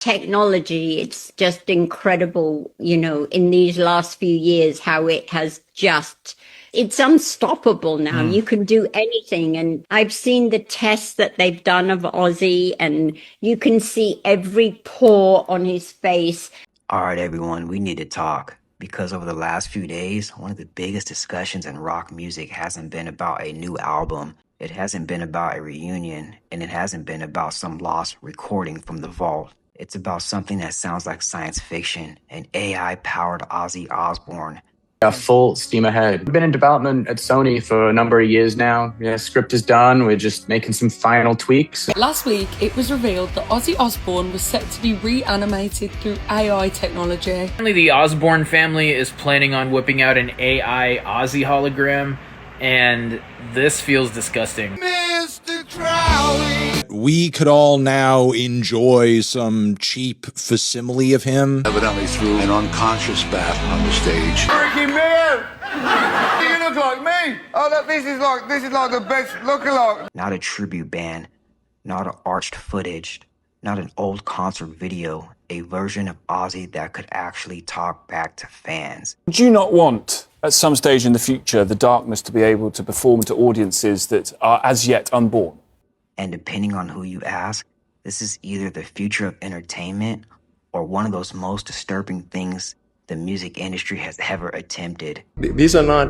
technology, it's just incredible, in these last few years, how it has just, it's unstoppable now. You can do anything. And I've seen the tests that they've done of Ozzy, and you can see every pore on his face. All right, everyone, we need to talk. Because over the last few days, one of the biggest discussions in rock music hasn't been about a new album. It hasn't been about a reunion, and it hasn't been about some lost recording from the vault. It's about something that sounds like science fiction, an AI-powered Ozzy Osbourne. Full steam ahead. We've been in development at Sony for a number of years now. Script is done. We're just making some final tweaks. Last week, it was revealed that Ozzy Osbourne was set to be reanimated through AI technology. Apparently, the Osbourne family is planning on whipping out an AI Ozzy hologram, and this feels disgusting. Mr. Crowley. We could all now enjoy some cheap facsimile of him. Evidently threw an unconscious bath on the stage. Ricky Man! You look like me! Oh, look, this is like the best lookalike. Not a tribute band, not an arched footage, not an old concert video, a version of Ozzy that could actually talk back to fans. Would you not want, at some stage in the future, the Darkness to be able to perform to audiences that are as yet unborn? And depending on who you ask, this is either the future of entertainment or one of those most disturbing things the music industry has ever attempted. These are not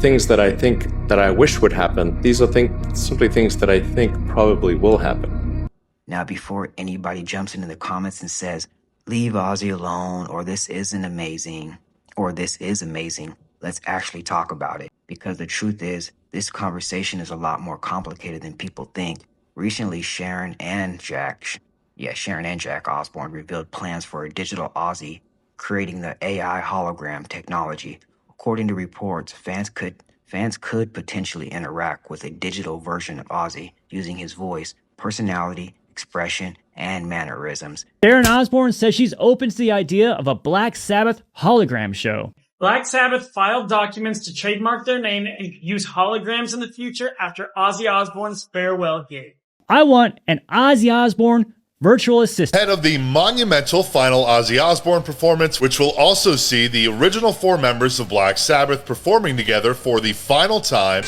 things that I think that I wish would happen. These are simply things that I think probably will happen. Now, before anybody jumps into the comments and says, leave Ozzy alone, or this isn't amazing, or this is amazing, let's actually talk about it. Because the truth is, this conversation is a lot more complicated than people think. Recently, Sharon and Jack Osbourne revealed plans for a digital Ozzy, creating the AI hologram technology. According to reports, fans could potentially interact with a digital version of Ozzy using his voice, personality, expression, and mannerisms. Sharon Osbourne says she's open to the idea of a Black Sabbath hologram show. Black Sabbath filed documents to trademark their name and use holograms in the future after Ozzy Osbourne's farewell gig. I want an Ozzy Osbourne virtual assistant. Head of the monumental final Ozzy Osbourne performance, which will also see the original 4 members of Black Sabbath performing together for the final time.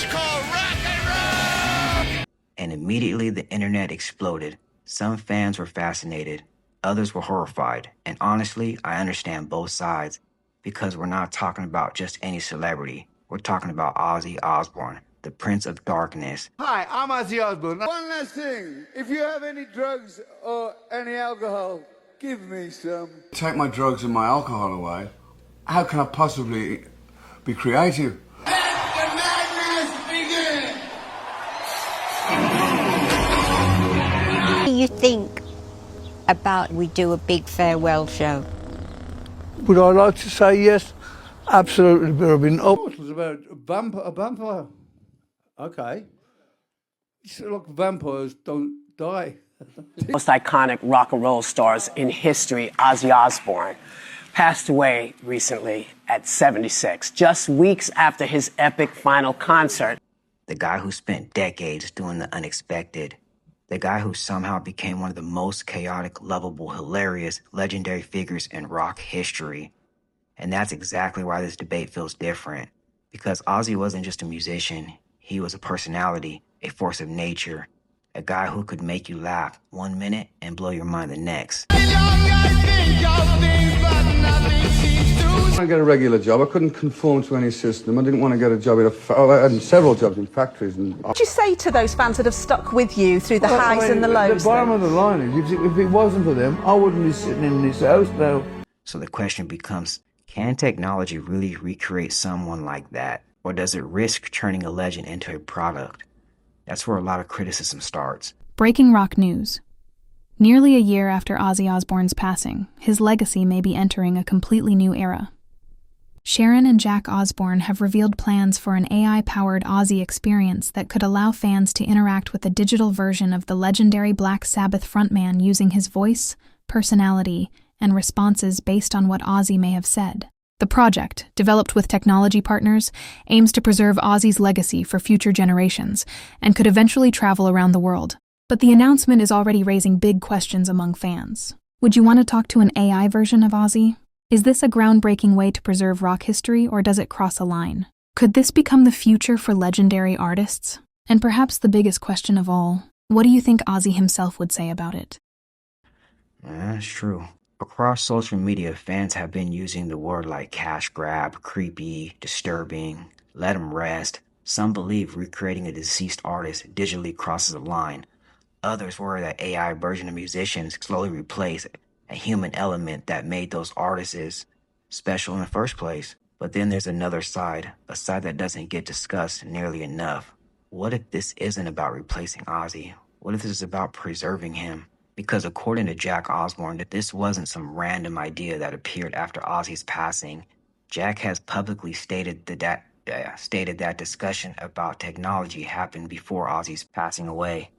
And immediately the internet exploded. Some fans were fascinated, others were horrified, and honestly, I understand both sides. Because we're not talking about just any celebrity. We're talking about Ozzy Osbourne, the Prince of Darkness. Hi, I'm Ozzy Osbourne. One last thing. If you have any drugs or any alcohol, give me some. Take my drugs and my alcohol away. How can I possibly be creative? Let the madness begin! What do you think about we do a big farewell show? Would I like to say yes? Absolutely, but I've been up. It was about a vampire. Okay. It's like vampires don't die. Most iconic rock and roll stars in history, Ozzy Osbourne, passed away recently at 76, just weeks after his epic final concert. The guy who spent decades doing the unexpected. The guy who somehow became one of the most chaotic, lovable, hilarious, legendary figures in rock history. And that's exactly why this debate feels different. Because Ozzy wasn't just a musician, he was a personality, a force of nature, a guy who could make you laugh 1 minute and blow your mind the next. I get a regular job. I couldn't conform to any system. I didn't want to get a job I had several jobs in factories. What would you say to those fans that have stuck with you through the highs and the lows? The bottom of the line is, if it wasn't for them, I wouldn't be sitting in this house now. So the question becomes, can technology really recreate someone like that? Or does it risk turning a legend into a product? That's where a lot of criticism starts. Breaking rock news. Nearly a year after Ozzy Osbourne's passing, his legacy may be entering a completely new era. Sharon and Jack Osbourne have revealed plans for an AI-powered Ozzy experience that could allow fans to interact with a digital version of the legendary Black Sabbath frontman using his voice, personality, and responses based on what Ozzy may have said. The project, developed with technology partners, aims to preserve Ozzy's legacy for future generations and could eventually travel around the world. But the announcement is already raising big questions among fans. Would you want to talk to an AI version of Ozzy? Is this a groundbreaking way to preserve rock history, or does it cross a line? Could this become the future for legendary artists? And perhaps the biggest question of all, what do you think Ozzy himself would say about it? That's true. Across social media, fans have been using the word like cash grab, creepy, disturbing, let him rest. Some believe recreating a deceased artist digitally crosses a line. Others worry that AI version of musicians slowly replace a human element that made those artists special in the first place. But then there's another side, a side that doesn't get discussed nearly enough. What if this isn't about replacing Ozzy? What if this is about preserving him? Because according to Jack Osbourne, this wasn't some random idea that appeared after Ozzy's passing. Jack has publicly stated that discussion about technology happened before Ozzy's passing away,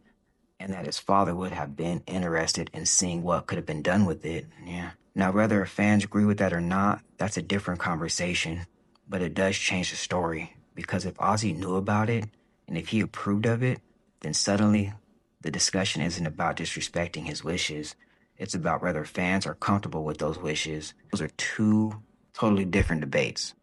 and that his father would have been interested in seeing what could have been done with it. Yeah. Now, whether fans agree with that or not, that's a different conversation. But it does change the story, because if Ozzy knew about it, and if he approved of it, then suddenly the discussion isn't about disrespecting his wishes. It's about whether fans are comfortable with those wishes. Those are two totally different debates,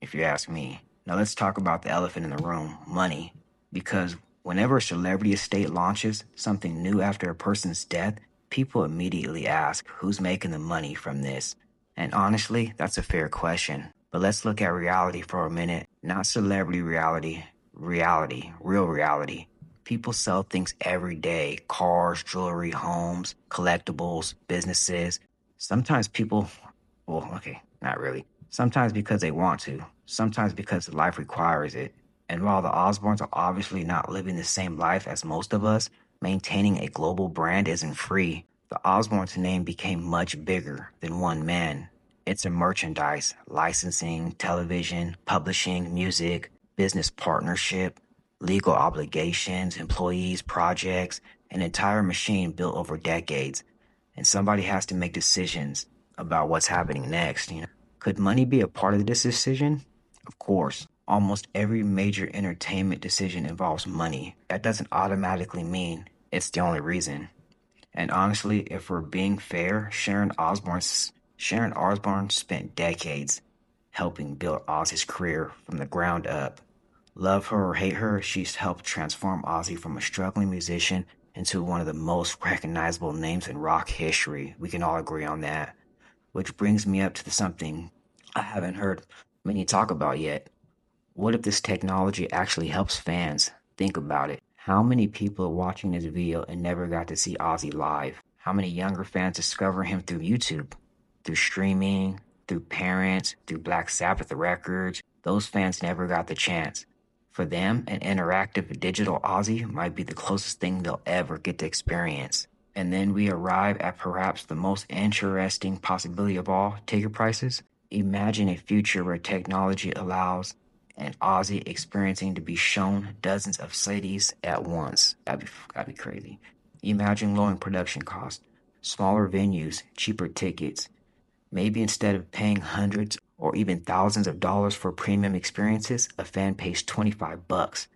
if you ask me. Now let's talk about the elephant in the room, money. Because whenever a celebrity estate launches something new after a person's death, people immediately ask, who's making the money from this? And honestly, that's a fair question. But let's look at reality for a minute. Not celebrity reality, real reality. People sell things every day: cars, jewelry, homes, collectibles, businesses. Sometimes people, well, okay, not really. Sometimes because they want to, sometimes because life requires it. And while the Osbournes are obviously not living the same life as most of us, maintaining a global brand isn't free. The Osbournes name became much bigger than one man. It's a merchandise, licensing, television, publishing, music, business partnership, legal obligations, employees, projects, an entire machine built over decades. And somebody has to make decisions about what's happening next. Could money be a part of this decision? Of course. Almost every major entertainment decision involves money. That doesn't automatically mean it's the only reason. And honestly, if we're being fair, Sharon Osbourne spent decades helping build Ozzy's career from the ground up. Love her or hate her, she's helped transform Ozzy from a struggling musician into one of the most recognizable names in rock history. We can all agree on that. Which brings me up to something I haven't heard many talk about yet. What if this technology actually helps fans? Think about it. How many people are watching this video and never got to see Ozzy live? How many younger fans discover him through YouTube, through streaming, through parents, through Black Sabbath records? Those fans never got the chance. For them, an interactive digital Ozzy might be the closest thing they'll ever get to experience. And then we arrive at perhaps the most interesting possibility of all: ticket prices. Imagine a future where technology allows an Ozzy experiencing to be shown dozens of cities at once. That'd be crazy. Imagine lowering production costs, smaller venues, cheaper tickets. Maybe instead of paying hundreds or even thousands of dollars for premium experiences, a fan pays $25.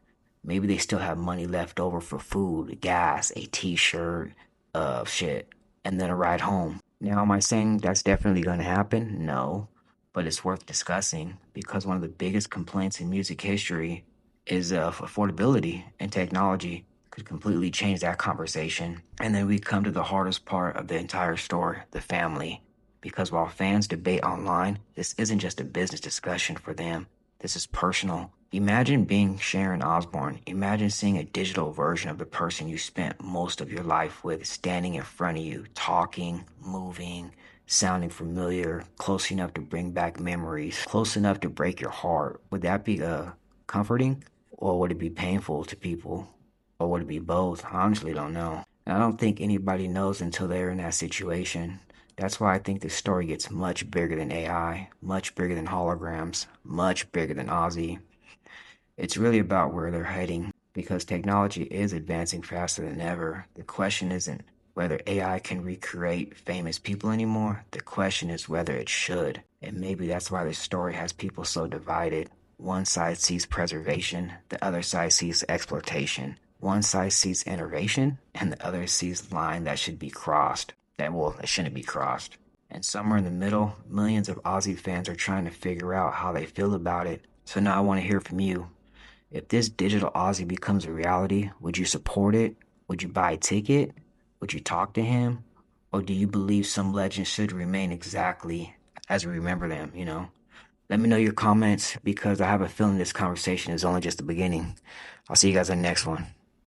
Maybe they still have money left over for food, gas, a t-shirt, and then a ride home. Now, am I saying that's definitely going to happen? No, but it's worth discussing, because one of the biggest complaints in music history is affordability, and technology could completely change that conversation. And then we come to the hardest part of the entire story: the family. Because while fans debate online, this isn't just a business discussion for them. This is personal. Imagine being Sharon Osbourne. Imagine seeing a digital version of the person you spent most of your life with standing in front of you, talking, moving, sounding familiar, close enough to bring back memories, close enough to break your heart. Would that be comforting? Or would it be painful to people? Or would it be both? I honestly don't know. And I don't think anybody knows until they're in that situation. That's why I think this story gets much bigger than AI, much bigger than holograms, much bigger than Ozzy. It's really about where they're heading, because technology is advancing faster than ever. The question isn't whether AI can recreate famous people anymore. The question is whether it should. And maybe that's why this story has people so divided. One side sees preservation, the other side sees exploitation. One side sees innovation, and the other sees the line that should be crossed. that shouldn't be crossed. And somewhere in the middle, millions of Ozzy fans are trying to figure out how they feel about it. So now I want to hear from you. If this digital Ozzy becomes a reality, would you support it? Would you buy a ticket? Would you talk to him? Or do you believe some legends should remain exactly as we remember them, you know? Let me know your comments because I have a feeling this conversation is only just the beginning. I'll see you guys in the next one.